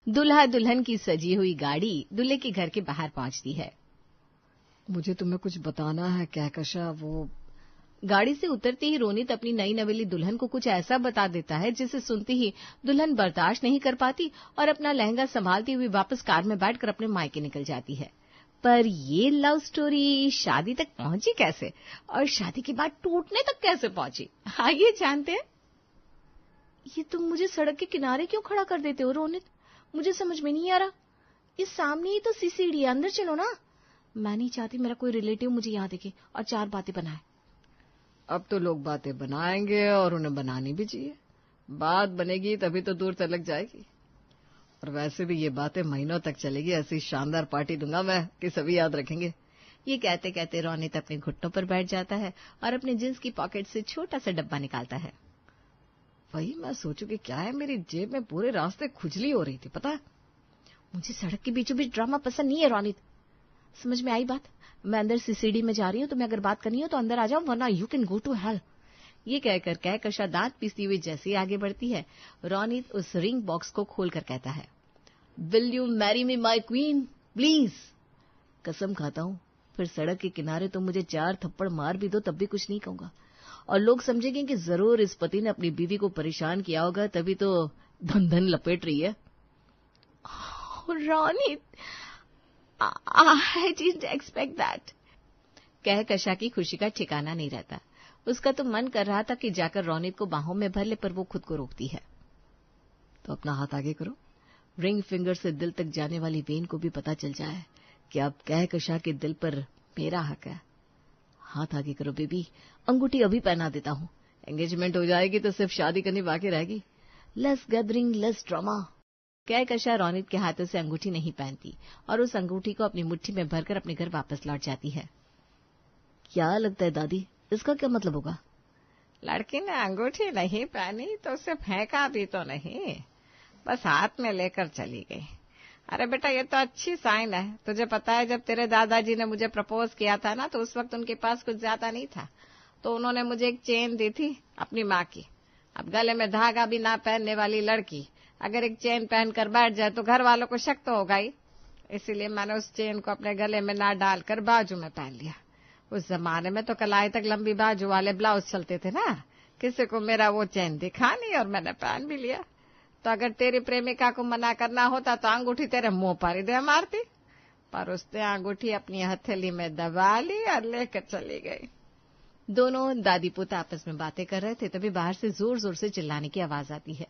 दूल्हा दुल्हन की सजी हुई गाड़ी दूल्हे के घर के बाहर पहुंचती है। मुझे तुम्हें कुछ बताना है कहकशा। वो गाड़ी से उतरते ही रोनित अपनी नई नवेली दुल्हन को कुछ ऐसा बता देता है जिसे सुनते ही दुल्हन बर्दाश्त नहीं कर पाती और अपना लहंगा संभालती हुई वापस कार में बैठकर अपने मायके निकल जाती है। पर ये लव स्टोरी शादी तक पहुंची कैसे और शादी के बाद टूटने तक कैसे पहुंची, आइए जानते हैं। ये तुम मुझे सड़क के किनारे क्यों खड़ा कर देते हो रोनित? मुझे समझ में नहीं आ रहा। इस सामने ही तो सीसीडी है, अंदर चलो ना। मैं नहीं चाहती मेरा कोई रिलेटिव मुझे यहाँ देखे और चार बातें बनाए। अब तो लोग बातें बनाएंगे और उन्हें बनानी भी चाहिए। बात बनेगी तभी तो दूर तलक जाएगी। और वैसे भी ये बातें महीनों तक चलेगी। ऐसी शानदार पार्टी दूंगा मैं कि सभी याद रखेंगे। ये कहते कहते रोनित अपने घुटनों पर बैठ जाता है और अपने जींस की पॉकेट से छोटा सा डब्बा निकालता है। वही मैं सोचू कि क्या है, मेरी जेब में पूरे रास्ते खुजली हो रही थी। पता है, मुझे सड़क के बीचों बीच ड्रामा पसंद नहीं है रोनित। समझ में आई बात? मैं अंदर सीसीडी में जा रही हूँ, तुम्हें अगर बात करनी हो तो अंदर आ जाओ, वरना you can go to hell. ये कहकर कहकशा दांत पीसती हुई जैसे ही आगे बढ़ती है, रोनित उस रिंग बॉक्स को खोलकर कहता है, will you marry me my queen please. कसम खाता हूँ फिर सड़क के किनारे तो मुझे 4 थप्पड़ मार भी दो तब भी कुछ नहीं कहूंगा, और लोग समझेंगे कि जरूर इस पति ने अपनी बीवी को परेशान किया होगा, तभी तो धन धन लपेट रही है। Ronit, I didn't expect that। Kahkasha की खुशी का ठिकाना नहीं रहता। उसका तो मन कर रहा था कि जाकर रोनित को बाहों में भर ले, पर वो खुद को रोकती है। तो अपना हाथ आगे करो, रिंग फिंगर से दिल तक जाने वाली वेन को भी पता चल जाए कि अब कहकशा के दिल पर मेरा हक है। हाथ आगे करो बेबी, अंगूठी अभी पहना देता हूँ। एंगेजमेंट हो जाएगी तो सिर्फ शादी करनी बाकी रहेगी। Less gathering less drama. Kahkasha Ronit के हाथों से अंगूठी नहीं पहनती और उस अंगूठी को अपनी मुट्ठी में भरकर अपने घर वापस लौट जाती है। क्या लगता है दादी, इसका क्या मतलब होगा? लड़की ने अंगूठी नहीं पहनी तो उसे फेंका भी तो नहीं, बस हाथ में लेकर चली गई। अरे बेटा, ये तो अच्छी साइन है। तुझे पता है, जब तेरे दादाजी ने मुझे प्रपोज किया था ना, तो उस वक्त उनके पास कुछ ज्यादा नहीं था, तो उन्होंने मुझे एक चेन दी थी अपनी माँ की। अब गले में धागा भी ना पहनने वाली लड़की अगर एक चेन पहनकर बैठ जाए तो घर वालों को शक तो होगा ही। इसीलिए मैंने उस चेन को अपने गले में ना डालकर बाजू में पहन लिया। उस जमाने में तो कलाई तक लंबी बाजू वाले ब्लाउज चलते थे ना, किसी को मेरा वो चेन दिखा नहीं और मैंने पहन भी लिया। तो अगर तेरी प्रेमिका को मना करना होता तो अंगूठी तेरे मुंह पर ही दे मारती, पर उसने अंगूठी अपनी हथेली में दबा ली और लेकर चली गई। दोनों दादी पोता आपस में बातें कर रहे थे, तभी बाहर से जोर जोर से चिल्लाने की आवाज आती है।